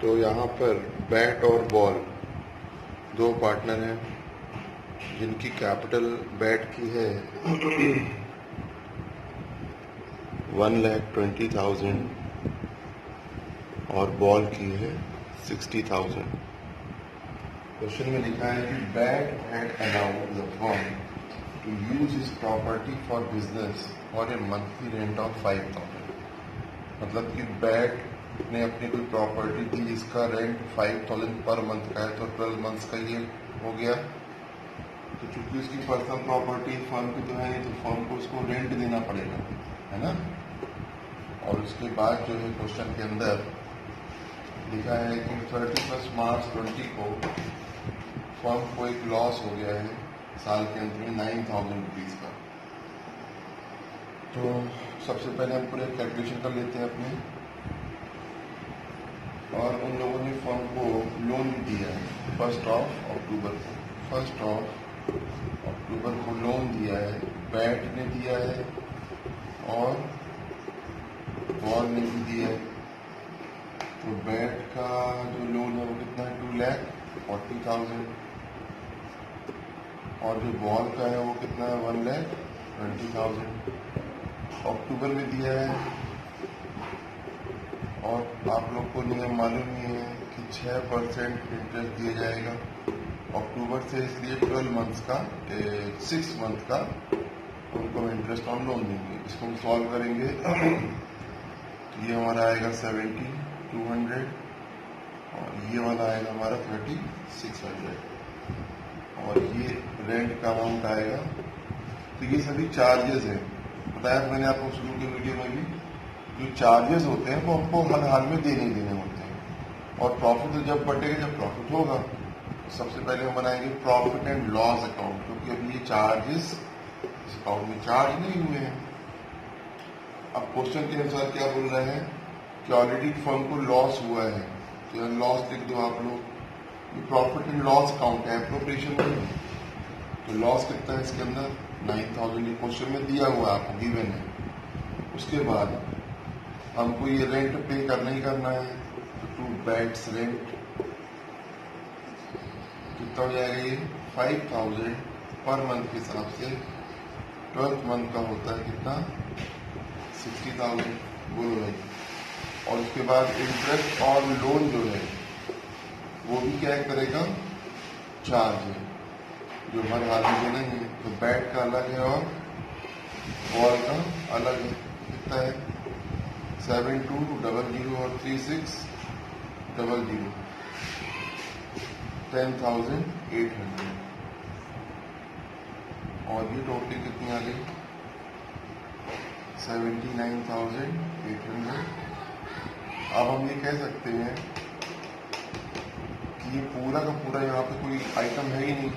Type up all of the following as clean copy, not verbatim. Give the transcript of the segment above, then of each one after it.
तो यहाँ पर बैट और बॉल दो पार्टनर हैं जिनकी कैपिटल बैट की है 1,20,000 और बॉल की है 60,000। क्वेश्चन में लिखा है कि बैट had allowed the firm to use his property for business for a monthly rent of 5,000। मतलब कि बैट ने अपनी कोई प्रॉपर्टी थी जिसका रेंट 5,000 पर मंथ का है, तो 12 मंथ्स का ये हो गया। तो चूंकि उसकी पर्सनल प्रॉपर्टी फर्म की तो है नहीं, तो फर्म को उसको रेंट देना पड़ेगा, है ना। और उसके बाद जो है क्वेश्चन के अंदर लिखा है कि 31 मार्च 20 को फर्म को एक लॉस हो गया है साल के अंत में 9,000 रुपीज का। तो सबसे पहले हम पूरे कैलकुलेशन कर लेते हैं अपने। और उन लोगों ने फर्म को लोन भी दिया है 1 अक्टूबर को लोन दिया है, बैट ने दिया है और बॉल ने भी दिया है। तो बैट का जो लोन है वो कितना है 2,40,000 और जो बॉल का है वो कितना है 1,20,000 अक्टूबर में दिया है। और आप लोग को नियम मालूम ही है कि 6% इंटरेस्ट दिया जाएगा अक्टूबर से, इसलिए 12 मंथ्स का 6 मंथ का उनको इंटरेस्ट ऑन लोन देंगे। इसको हम सॉल्व करेंगे तो ये हमारा आएगा 17,200 और ये वाला आएगा हमारा 3,600 और ये रेंट का अमाउंट आएगा। तो ये सभी चार्जेस हैं, बताया मैंने आपको शुरू के वीडियो में भी। जो चार्जेस होते हैं वो हमको हर हाल में देने होते हैं। और प्रॉफिट तो जब बटेगा जब प्रॉफिट होगा। सबसे पहले हम बनाएंगे प्रॉफिट एंड लॉस अकाउंट, क्योंकि अभी ये चार्जेस इस अकाउंट में चार्ज नहीं हुए हैं। अब क्वेश्चन के अनुसार क्या बोल रहे हैं कि ऑलरेडी फर्म को लॉस हुआ है, तो लॉस लिख दो आप लोग। ये प्रॉफिट एंड लॉस अकाउंट है, एप्रोप्रिएशन नहीं। तो लॉस कितना है इसके अंदर 9,000, ये क्वेश्चन में दिया हुआ आपको, गिवन है। उसके बाद हमको ये रेंट पे करना ही करना है, तो 2 बैट्स रेंट कितना हो जाएगा ये 5,000 पर मंथ के हिसाब से। 12th मंथ का होता है कितना 60,000, बोलो भाई। और उसके बाद इंटरेस्ट और लोन जो है वो भी क्या करेगा, चार्ज है जो हर हाल में देना ही है। तो बैट का अलग है और बॉल का अलग है। कितना है 7,200 और 3,600, 10,800 और ये टोटल कितनी आ गई 79,800। अब हम ये कह सकते हैं कि ये पूरा का पूरा यहाँ पे कोई आइटम है ही नहीं,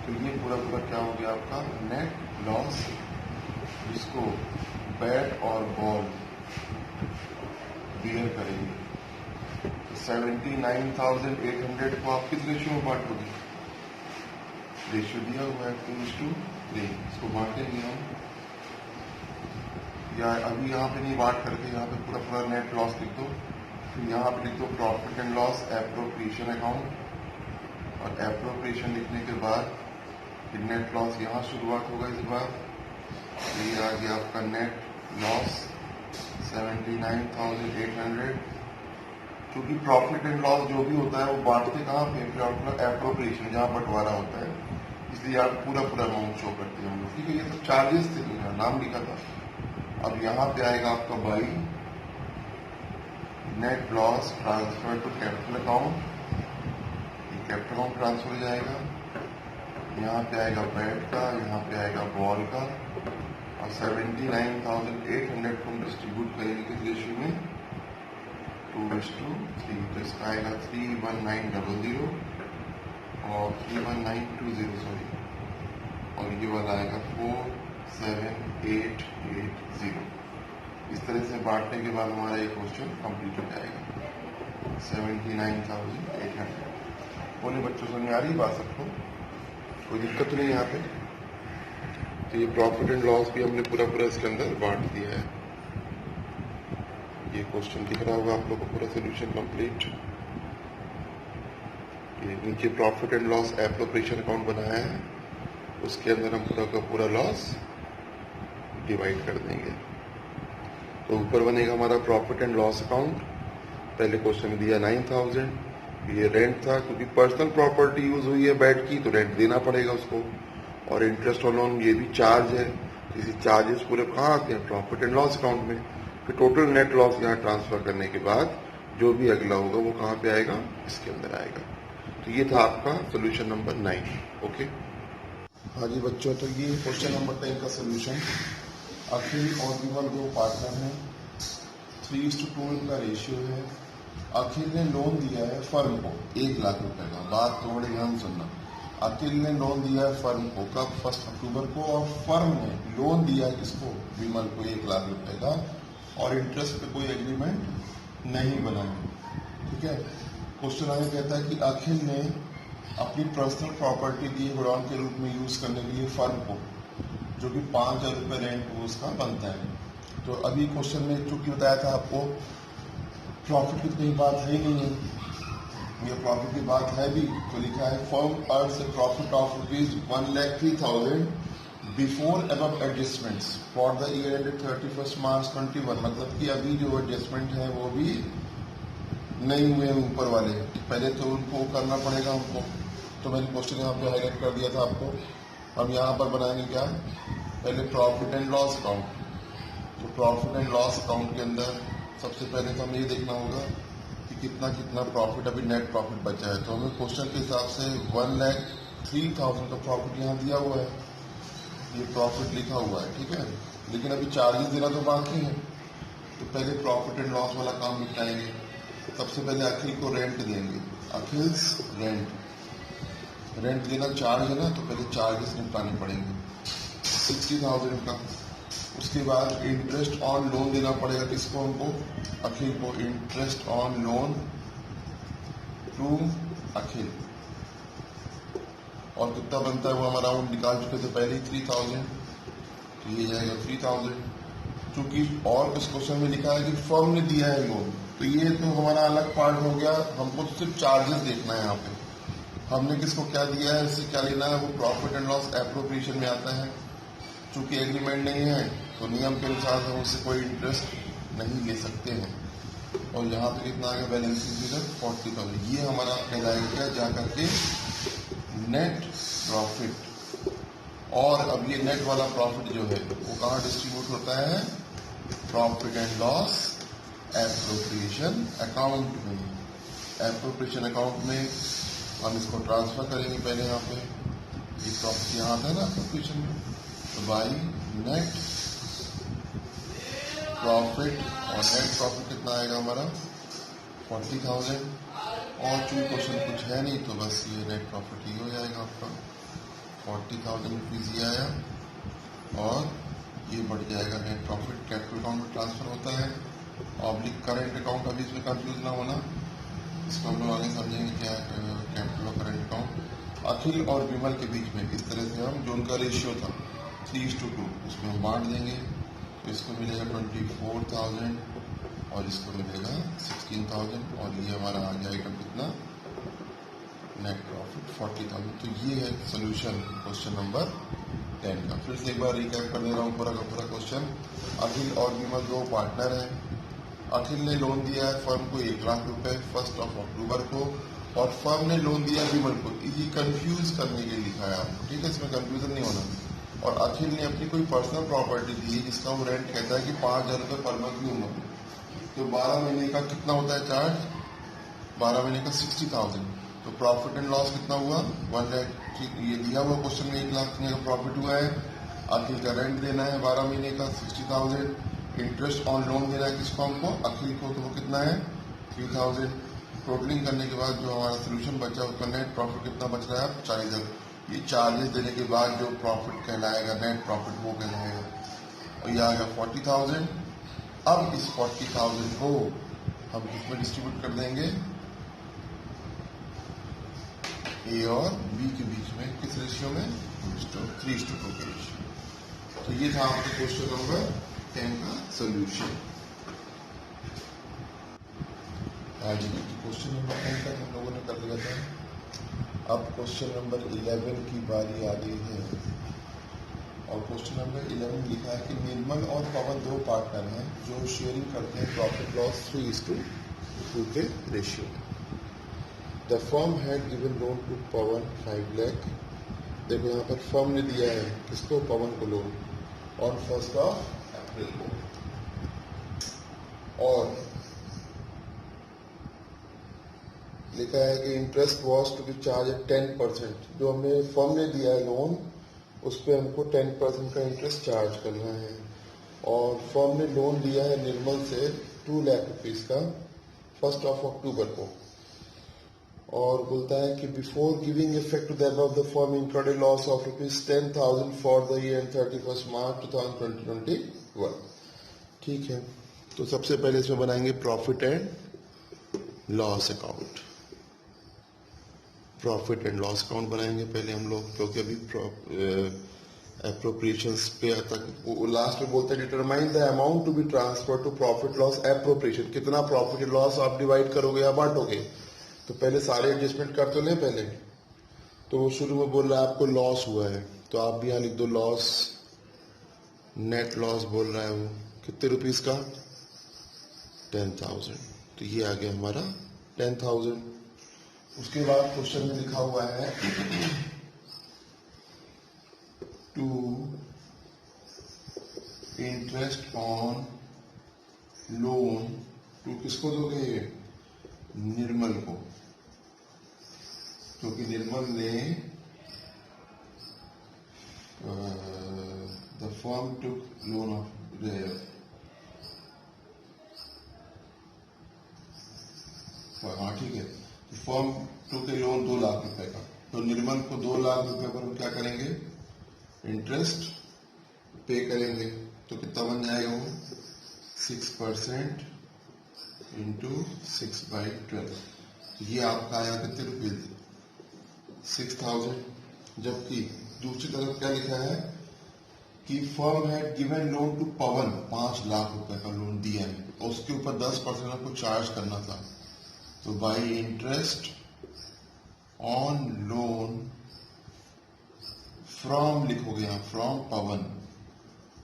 तो ये पूरा क्या हो गया आपका नेट लॉस, जिसको बैट और बॉल बियर करेंगे। 79,800 को आप किस रेशियो में बांटोगे, रेशियो दिया हुआ है 2:3, इसको बांटेंगे हम। या अभी यहाँ पे नहीं बांट करके यहाँ पे पूरा नेट लॉस लिख दो, फिर यहाँ पे लिख दो profit and loss appropriation account, और एप्रोप्रिएशन लिखने के बाद फिर नेट लॉस यहाँ शुरुआत होगा इस बार। ये आ गया आपका नेट लॉस 79,800। क्योंकि प्रॉफिट एंड लॉस जो भी होता है वो बांटते कहाँ पे, एप्रोप्रिएशन जहाँ बंटवारा होता है, इसलिए आप पूरा अमाउंट शो करते हैं हम लोग। ठीक है, ये सब चार्जेस थे, मेरा नाम लिखा था। अब यहाँ पे आएगा आपका by net loss transfer to capital account, capital account transfer हो जाएगा। यहाँ पे आएगा बैट का, यहाँ पे आएगा बॉल का, और 79,800 को हम डिस्ट्रीब्यूट करेंगे किस रेशियो में 2:3। तो इसका आएगा 31900 और 31920 सॉरी, और ये वाला आएगा 47880। इस तरह से बांटने के बाद हमारा ये क्वेश्चन कंप्लीट हो जाएगा 79,800। बोले बच्चों समझ आ रही बात सबको, कोई दिक्कत नहीं यहाँ पे। तो ये प्रॉफिट एंड लॉस भी हमने पूरा इसके अंदर बांट दिया है। ये क्वेश्चन दिख रहा होगा आप लोग को, पूरा सोल्यूशन कंप्लीट। ये नीचे profit and loss appropriation account बनाया है, उसके अंदर हम पूरा का पूरा लॉस डिवाइड कर देंगे। तो ऊपर बनेगा हमारा प्रॉफिट एंड लॉस अकाउंट। पहले क्वेश्चन में दिया 9000, ये रेंट था, क्योंकि पर्सनल प्रॉपर्टी यूज हुई है बेड की तो रेंट देना पड़ेगा उसको। और इंटरेस्ट ऑन लोन ये भी चार्ज है, इसी चार्जेस पूरे कहाँ आते हैं, प्रॉफिट एंड लॉस अकाउंट में। फिर टोटल नेट लॉस यहाँ ट्रांसफर करने के बाद जो भी अगला होगा वो कहाँ पे आएगा, इसके अंदर आएगा। तो ये था आपका सोल्यूशन नंबर 9। ओके, हाँ जी बच्चों, तो ये क्वेश्चन नंबर 10 का सोल्यूशन। अखिल और विमल दो पार्टनर हैं, 3:2 इनका रेशियो है। अखिल ने लोन दिया है फर्म को 1 लाख रुपए का। बात थोड़ी ध्यान सुनना, अखिल ने लोन दिया है फर्म को कब, 1 अक्टूबर को, और फर्म ने लोन दिया है किसको, विमल को 1 लाख रुपए का, और इंटरेस्ट पे कोई एग्रीमेंट नहीं बना है। ठीक है, क्वेश्चन आगे कहता है कि अखिल ने अपनी पर्सनल प्रॉपर्टी दी गोडाउन के रूप में यूज करने के लिए फर्म को, जो कि 5,000 रुपये रेंट उसका बनता है। तो अभी क्वेश्चन में चूंकि बताया था आपको प्रॉफिट की कहीं बात है ही नहीं है, ये प्रॉफिट की बात है भी, तो लिखा है firm earns A profit of ₹1,03,000 before above adjustments for the year ended 31 मार्च 21। मतलब कि अभी जो एडजस्टमेंट है वो भी नहीं हुए हैं ऊपर वाले, पहले तो उनको करना पड़ेगा हमको। तो मैंने क्वेश्चन यहाँ पे हाईलाइट कर दिया था आपको। हम यहाँ पर बनाएंगे क्या, पहले प्रॉफिट एंड लॉस अकाउंट। तो प्रॉफिट एंड लॉस अकाउंट के अंदर सबसे पहले तो हमें ये देखना होगा कि कितना कितना प्रॉफिट अभी नेट प्रॉफिट बचा है। तो हमें क्वेश्चन के हिसाब से 1,03,000 का प्रॉफिट यहाँ दिया हुआ है, ये प्रॉफिट लिखा हुआ है। ठीक है, लेकिन अभी चार्जेस देना तो बाकी है, तो पहले प्रॉफिट एंड लॉस वाला काम निपटाएंगे। सबसे पहले अखिल को रेंट देंगे, अखिल्स रेंट देना चार्ज है ना, तो पहले चार्जेस निपटाने पड़ेंगे 60,000 का। उसके बाद इंटरेस्ट ऑन लोन देना पड़ेगा किसको, हमको, अखिल को। इंटरेस्ट ऑन लोन टू अखिल, और कितना बनता है वो हम अराउंड निकाल चुके थे पहले ही 3,000, तो ये जाएगा 3,000। चूंकि और इस क्वेश्चन में लिखा है कि फर्म ने दिया है लोन, तो ये तो हमारा अलग पार्ट हो गया, हमको सिर्फ चार्जेस देखना है यहाँ पे। हमने किसको क्या दिया है, इससे क्या लेना है, वो प्रॉफिट एंड लॉस एप्रोप्रिएशन में आता है। चूंकि एग्रीमेंट नहीं है तो नियम के अनुसार हम उससे कोई इंटरेस्ट नहीं ले सकते हैं। और यहाँ पे कितना आ गया बैलेंसिंग फिगर 40,000, ये हमारा कहलाएगा जा करके नेट प्रॉफिट। और अब ये नेट वाला प्रॉफिट जो है वो कहाँ डिस्ट्रीब्यूट होता है, profit and loss appropriation account में। एप्रोप्रिएशन अकाउंट में हम इसको ट्रांसफर करेंगे पहले। यहाँ पे ये प्रॉफिट यहाँ आता है ना एप्रोप्रिएशन में, तो बाई नेट प्रॉफिट, और नेट प्रॉफिट कितना आएगा हमारा 40,000। और चूंकि क्वेश्चन कुछ है नहीं तो बस ये नेट प्रॉफिट ही हो जाएगा आपका 40,000 रुपीज़ ही आया, और ये बढ़ जाएगा नेट प्रॉफिट। कैपिटल अकाउंट में ट्रांसफर होता है, ऑब्लिक करेंट अकाउंट। अभी इसमें कंफ्यूज ना होना, इसको हम लोग आगे समझेंगे क्या है कैपिटल और करेंट अकाउंट। अखिल और विमल के बीच में इस तरह से हम जो उनका रेशियो था 3:2 उसमें हम बांट देंगे। तो इसको मिलेगा 24,000 और इसको मिलेगा 16,000, और ये हमारा आ जाएगा कितना, नेट प्रॉफिट 40,000। तो ये है सोल्यूशन क्वेश्चन नंबर 10 का। फिर से एक बार रिकैप कर दे रहा हूँ पूरा का पूरा क्वेश्चन। अखिल और विमल दो पार्टनर हैं। अखिल ने लोन दिया है फर्म को 1 लाख रुपए 1 अक्टूबर को, और फर्म ने लोन दिया विमल को। ये कंफ्यूज करने के लिए लिखा है आपको, ठीक है, इसमें कंफ्यूजन नहीं होना। और अखिल ने अपनी कोई पर्सनल प्रॉपर्टी दी है जिसका वो रेंट कहता है कि 5,000 रुपये पर मंथ लूंगा। तो 12 महीने का कितना होता है चार्ज, 12 महीने का 60,000। तो प्रॉफिट एंड लॉस कितना हुआ 1 लाख। ये दिया हुआ क्वेश्चन में 1 लाख का प्रॉफिट हुआ है। अखिल का रेंट देना है 12 महीने का 60,000। इंटरेस्ट ऑन लोन देना है किसको, हमको, अखिल को, तो वो कितना है 3,000। टोटलिंग करने के बाद जो हमारा सोल्यूशन बचा उसका नेट प्रॉफिट कितना बच रहा है 40,000। ये चार्जेस देने के बाद जो प्रॉफिट कहलाएगा नेट प्रॉफिट वो कहलाएगा, और ये आ गया 40,000। अब इस 40,000 को हम किसमें डिस्ट्रीब्यूट कर देंगे, ए और बी के बीच में, किस रेशियो में, 3:2 के रेशियो। तो ये था आपका क्वेश्चन नंबर 10 का सोल्यूशन। आज क्वेश्चन नंबर 10 तक हम लोगों ने कर लिया था। अब क्वेश्चन नंबर 11 की बारी आ गई है और क्वेश्चन नंबर 11 लिखा है कि निर्मल और पवन दो पार्टनर हैं जो शेयरिंग करते हैं प्रॉफिट लॉस 3:2 के रेशियो में। The firm had given loan to Pawan 5 lakh. देखो यहाँ पर फर्म ने दिया है किसको, पवन को लोन ऑन 1 अप्रैल को, और लिखा है कि interest was to be charge 10%। जो हमें फर्म ने दिया है लोन उस पर हमको 10% का इंटरेस्ट चार्ज करना है। और फर्म ने लोन लिया है निर्मल से 2 लाख रुपीज का 1 अक्टूबर को, और बोलता है कि before giving effect to the above the firm incurred a loss of ₹10,000 for the year 31 March 2021। ठीक है, तो सबसे पहले इसमें बनाएंगे profit and loss account. Profit and loss account बनाएंगे पहले हम लोग, क्योंकि अभी एप्रोप्रिएशंस पे आता है। लास्ट में बोलते हैं determine the amount to be transfer to profit loss appropriation. कितना प्रॉफिट लॉस आप डिवाइड करोगे या बांटोगे, तो पहले सारे एडजस्टमेंट कर तो लें पहले। तो वो शुरू में बोल रहा है आपको लॉस हुआ है, तो आप भी यहाँ लिख दो लॉस, नेट लॉस बोल रहा है वो कितने रुपीस का, 10,000। तो ये आ गया हमारा 10,000। उसके बाद क्वेश्चन में लिखा हुआ है to interest on loan to, किसको दोगे ये, निर्मल को, क्योंकि निर्मल ने the firm took loan of हाँ ठीक है, firm took a loan 2 lakh रुपए का, तो निर्मल को 2 लाख रुपए पर हम क्या करेंगे, इंटरेस्ट पे करेंगे। तो कितना बन जाएगा वो, 6% इंटू 6/12। तो ये आपका आया कितने रुपये, 6,000। जबकि दूसरी तरफ क्या लिखा है कि firm had given loan to Pawan, 5 lakh रुपए का लोन दिया है, और उसके ऊपर 10% आपको चार्ज करना था। तो by interest on loan from लिखोगे यहाँ, फ्रॉम पवन,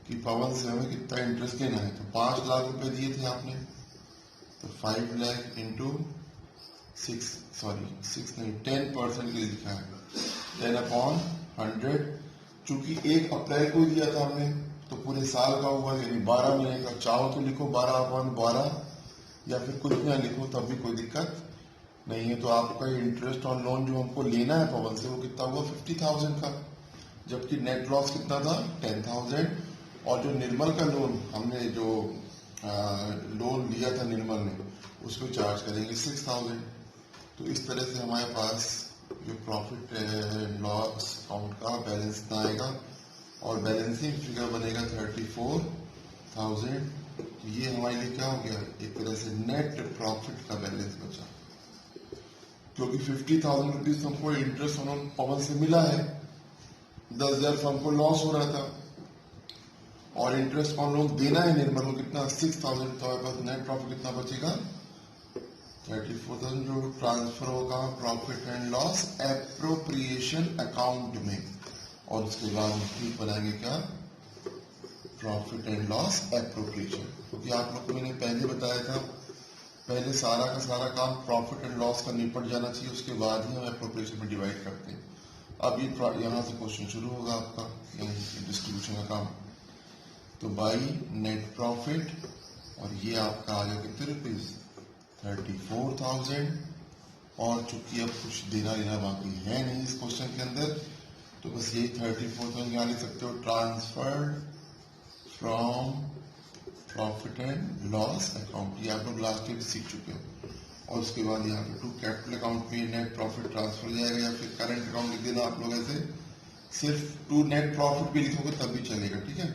कि पवन से हमें कितना इंटरेस्ट देना है। तो 5 लाख रुपए दिए थे आपने, तो 5 लाख इंटू 6 नहीं 10% के लिए लिखा है, 10/100। चूंकि 1 अप्रैल को दिया था हमने, तो पूरे साल का हुआ, यानी 12 महीने का। चाहो तो लिखो 12/12 या फिर कुछ ना लिखो, तब भी कोई दिक्कत नहीं है। तो आपका इंटरेस्ट ऑन लोन जो हमको लेना है पवन से, वो कितना हुआ, 50,000 का। जबकि नेट लॉस कितना था, 10,000। और जो निर्मल का लोन हमने जो लोन लिया था निर्मल ने, उसको चार्ज करेंगे 6,000। तो इस तरह से हमारे पास जो प्रॉफिट लॉस अकाउंट का बैलेंस ना आएगा, और बैलेंसिंग फिगर बनेगा 34,000। तो ये हमारे लिए क्या हो गया, एक तरह से नेट प्रॉफिट का बैलेंस बचा, क्योंकि 50,000 रुपीज हमको इंटरेस्ट पवन से मिला है, 10,000 हमको लॉस हो रहा था, और इंटरेस्ट ऑन लोन देना है निर्मल को कितना, 6,000। तो हमारे पास नेट प्रॉफिट कितना बचेगा, 34,000, जो ट्रांसफर होगा profit and loss appropriation account में। और उसके बाद हम ठीक बनाएंगे क्या, प्रॉफिट एंड लॉस एप्रोप्रिएशन। क्योंकि आप लोग को मैंने पहले बताया था, पहले सारा का सारा काम प्रॉफिट एंड लॉस का निपट जाना चाहिए, उसके बाद ही हम एप्रोप्रिएशन में डिवाइड करते हैं। अब ये यहाँ से क्वेश्चन शुरू होगा आपका, डिस्ट्रीब्यूशन का काम। तो बाई नेट प्रॉफिट, और ये आपका आ गया कितने रुपीज, 34,000। और चूंकि अब कुछ देना लेना बाकी है नहीं इस क्वेश्चन के अंदर, तो बस यही 34,000 यहाँ लिख सकते हो, transferred from profit and loss account. ये आप लोग लास्ट ईयर सीख चुके हो। और उसके बाद यहाँ पे टू कैपिटल अकाउंट में नेट प्रॉफिट ट्रांसफर जाएगा, या फिर करंट अकाउंट लिख देना आप लोग ऐसे, सिर्फ टू नेट प्रॉफिट भी लिखोगे तब भी चलेगा, ठीक है।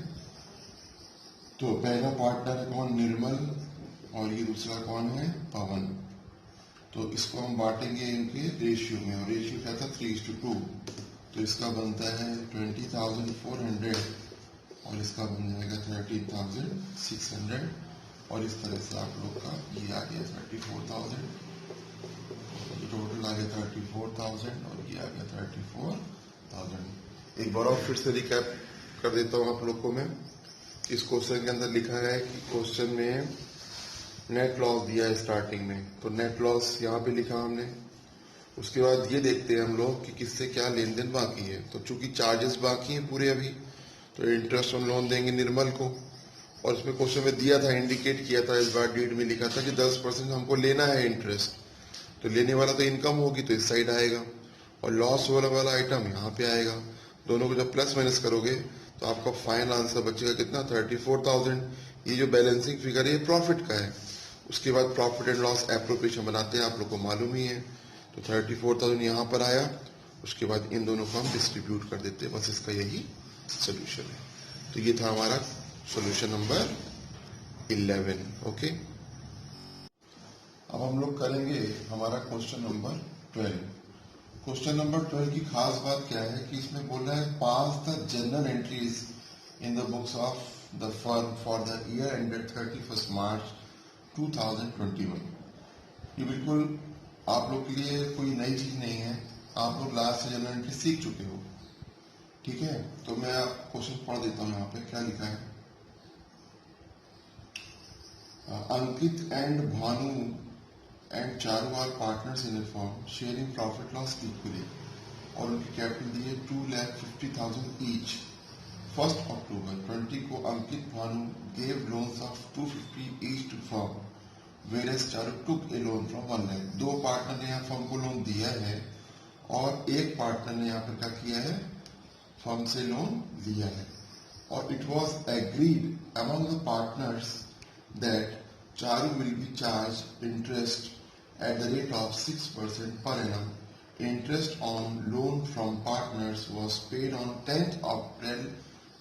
तो पहला पार्टनर है कौन, निर्मल, और ये दूसरा कौन है, पवन। तो इसको हम बांटेंगे इनके रेशियो में, और रेशियो क्या था, 3:2। तो इसका बनता है 20,400, और इसका बन जाएगा 13,600। और इस तरह से आप लोग का ये आ गया 34,000, टोटल आ गया 34,000 और ये आ गया 34,000। एक बार और फिर से रिकैप कर देता हूँ आप लोग को मैं। इस क्वेश्चन के अंदर लिखा है कि क्वेश्चन में नेट लॉस दिया है स्टार्टिंग में, तो नेट लॉस यहाँ पे लिखा हमने। उसके बाद ये देखते हैं हम लोग कि किससे क्या लेन देन बाकी है। तो चूंकि चार्जेस बाकी हैं पूरे अभी, तो इंटरेस्ट ऑन लोन देंगे निर्मल को। और इसमें क्वेश्चन में दिया था, इंडिकेट किया था, इस बार डेट में लिखा था कि 10% हमको लेना है इंटरेस्ट। तो लेने वाला तो इनकम होगी तो इस साइड आएगा, और लॉस होने वाला आइटम यहाँ पे आएगा। दोनों को जब प्लस माइनस करोगे तो आपका फाइनल आंसर बचेगा कितना, 34,000। ये जो बैलेंसिंग फिगर है ये प्रॉफिट का है। उसके बाद प्रॉफिट एंड लॉस एप्रोप्रिएशन बनाते हैं, आप लोग को मालूम ही है। तो 34,000 यहाँ पर आया। उसके बाद इन दोनों को हम डिस्ट्रीब्यूट कर देते हैं, बस इसका यही सोल्यूशन है। तो ये था हमारा सोल्यूशन नंबर 11। ओके, अब हम लोग करेंगे हमारा क्वेश्चन नंबर 12। क्वेश्चन नंबर 12 की खास बात क्या है कि इसमें बोल रहा है pass the general entries in the books of the firm for the year ended 31 March 2021। ये बिल्कुल आप लोग के लिए कोई नई चीज नहीं है, आप लोग लास्ट से जनरल एंट्री सीख चुके हो। ठीक है, तो मैं क्वेश्चन पढ़ देता हूँ। यहाँ पे क्या लिखा है, Ankit and Bhanu and Charu are partners in a firm sharing profit loss equally, और उनकी कैपिटल दी है 2,50,000 ईच। 1 अक्टूबर 20 को Ankit Bhanu gave loans of 250 each to firm whereas Charu took a loan from 1 lakh. दो पार्टनर ने यहाँ फर्म को लोन दिया है और एक पार्टनर ने यहाँ पर क्या किया है, फर्म से लोन लिया है। और it was agreed among the partners that Charu will be charged interest at the rate of 6% per annum. Interest on loan from partners was paid on 10th April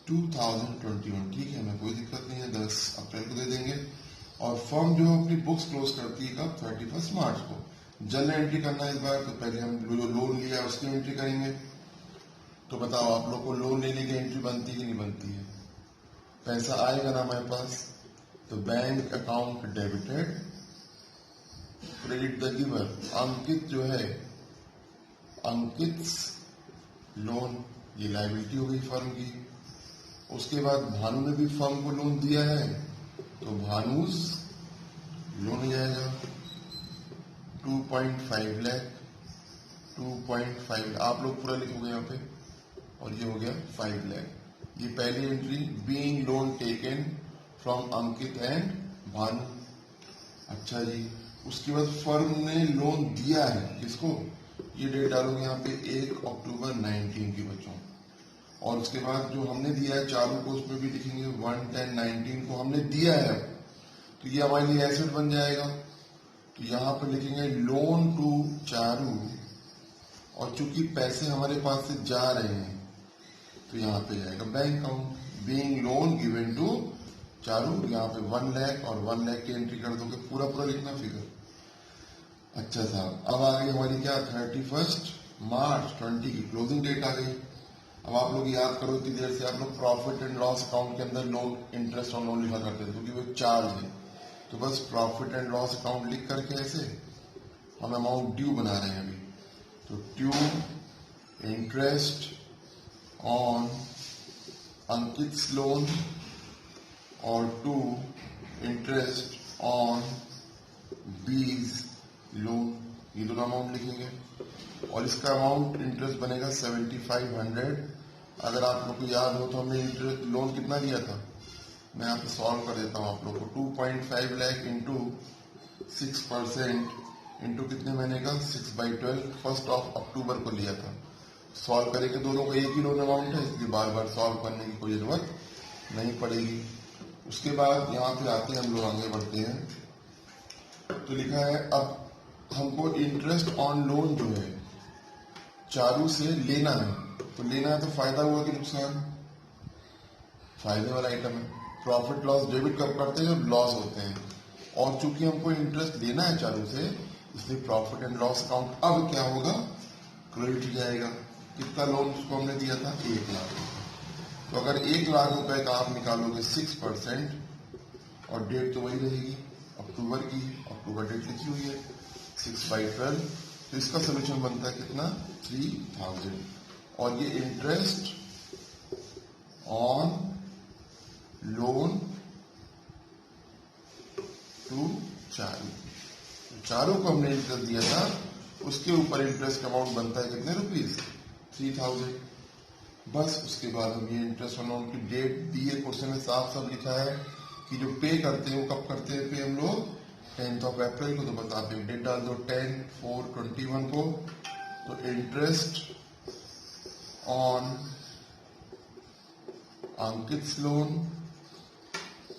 2021। ठीक है, हमें कोई दिक्कत नहीं है, 10 अप्रैल को दे देंगे। और फर्म जो अपनी बुक्स क्लोज करती है कब, 31 मार्च को। जनरल एंट्री करना है इस बार, तो पहले हम जो लोन लिया उसकी एंट्री करेंगे। तो बताओ आप लोग को लोन लेने की एंट्री बनती है कि नहीं बनती है? पैसा आएगा ना हमारे पास, तो bank account debited, credit the giver. Ankit जो है, अंकित लोन, ये लायबिलिटी हो गई फर्म की। उसके बाद भानु ने भी फर्म को लोन दिया है, तो भानुस लोन जाएगा 2.5 लाख। 2.5 आप लोग पूरा लिखोगे यहाँ पे, और ये हो गया 5 लाख। ये पहली entry, being loan taken from Ankit and Bhanu. अच्छा जी, उसके बाद फर्म ने लोन दिया है किसको, ये डेट डालोगे यहाँ पे 1 अक्टूबर 19 की बच्चों। और उसके बाद जो हमने दिया है चारू को, उसमें भी लिखेंगे 1/10/19 को हमने दिया है, तो ये हमारे लिए एसेट बन जाएगा। तो यहाँ पर लिखेंगे लोन टू चारू, और चूंकि पैसे हमारे पास से जा रहे हैं तो यहाँ पे जाएगा bank account. Being loan given to Charu, यहाँ पे 1 लाख और 1 लाख की एंट्री कर दोगे, पूरा पूरा लिखना फिगर। अच्छा साहब, अब आ गई हमारी क्या, 31 मार्च 20 की क्लोजिंग डेट आ गई। अब आप लोग याद करो कि देर से आप लोग प्रॉफिट एंड लॉस अकाउंट के अंदर लोन, इंटरेस्ट ऑन लोन लिखा करते थे, क्योंकि वो चार्ज है। तो बस प्रॉफिट एंड लॉस अकाउंट लिख करके ऐसे हम अमाउंट ड्यू बना रहे हैं अभी। तो ड्यू इंटरेस्ट ऑन अंकित्स लोन और 2 इंटरेस्ट ऑन बीज लोन, ये दोनों अमाउंट लिखेंगे। और इसका अमाउंट इंटरेस्ट बनेगा 7,500। अगर आप लोग को याद हो तो हमने इंटरेस्ट लोन कितना लिया था, मैं यहाँ पे सॉल्व कर देता हूँ आप लोग को। 2.5 लाख इंटू 6% इंटू कितने महीने का, 6/12, 1 अक्टूबर को लिया था। सॉल्व करेंगे, दोनों का एक ही लोन अमाउंट है, इसलिए बार बार सॉल्व करने की कोई जरूरत नहीं पड़ेगी। उसके बाद यहाँ पे आते हैं हम लोग, आगे बढ़ते हैं। तो लिखा है अब हमको इंटरेस्ट ऑन लोन जो है चारू से लेना है, तो लेना है तो फायदा हुआ कि नुकसान, फायदे वाला आइटम है। प्रॉफिट लॉस डेबिट कब करते हैं, जब लॉस होते हैं। और चूंकि हमको इंटरेस्ट लेना है चारू से, इसलिए प्रॉफिट एंड लॉस अकाउंट अब क्या होगा, क्रेडिट जाएगा। कितना लोन उसको हमने दिया था, 1 लाख। तो अगर 1 लाख रुपए का आप निकालोगे 6%, और डेट तो वही रहेगी अक्टूबर की, अक्टूबर डेट लिखी हुई है 6/12, तो इसका सोल्यूशन बनता है कितना 3000 और ये इंटरेस्ट ऑन लोन टू चारों को हमने इंटरेस्ट दिया था, उसके ऊपर इंटरेस्ट अमाउंट बनता है कितने रुपीस 3000। बस उसके बाद हम ये इंटरेस्ट ऑन लोन की डेट दी है, क्वेश्चन में साफ साफ लिखा है कि जो पे करते हैं वो कब करते हैं पे हम लोग 10th of April को, तो बस आप एक डेट डाल दो 10/4/21 को। तो इंटरेस्ट ऑन अंकित लोन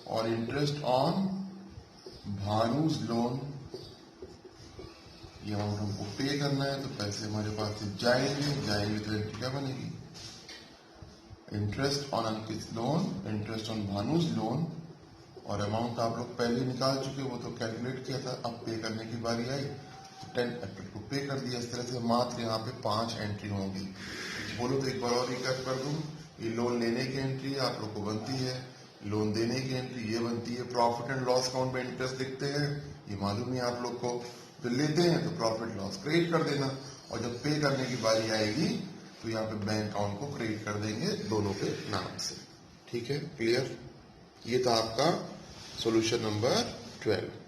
और इंटरेस्ट ऑन भानुज लोन, ये अमाउंट हमको पे करना है, तो पैसे हमारे पास से जाएंगे तो एंट्री क्या बनेगी interest on Ankit loan, interest on Bhanu's loan, और अमाउंट आप लोग पहले निकाल चुके, वो तो कैलकुलेट किया था। अब पे करने की बारी आई तो 10 अप्रैल को पे कर दिया। इस तरह से मात्र यहाँ पे 5 एंट्री होंगी। बोलो तो एक बार और रिकैप कर दूं, ये लोन लेने की एंट्री आप लोग को बनती है, लोन देने की एंट्री ये बनती है, प्रॉफिट एंड लॉस अकाउंट में इंटरेस्ट लिखते हैं ये मालूम है आप लोग को, तो लेते हैं तो प्रॉफिट लॉस क्रेडिट कर देना, और जब पे करने की बारी आएगी तो यहाँ पे बैंक अकाउंट को क्रेडिट कर देंगे दोनों के नाम से। ठीक है, क्लियर? ये था आपका सॉल्यूशन नंबर 12।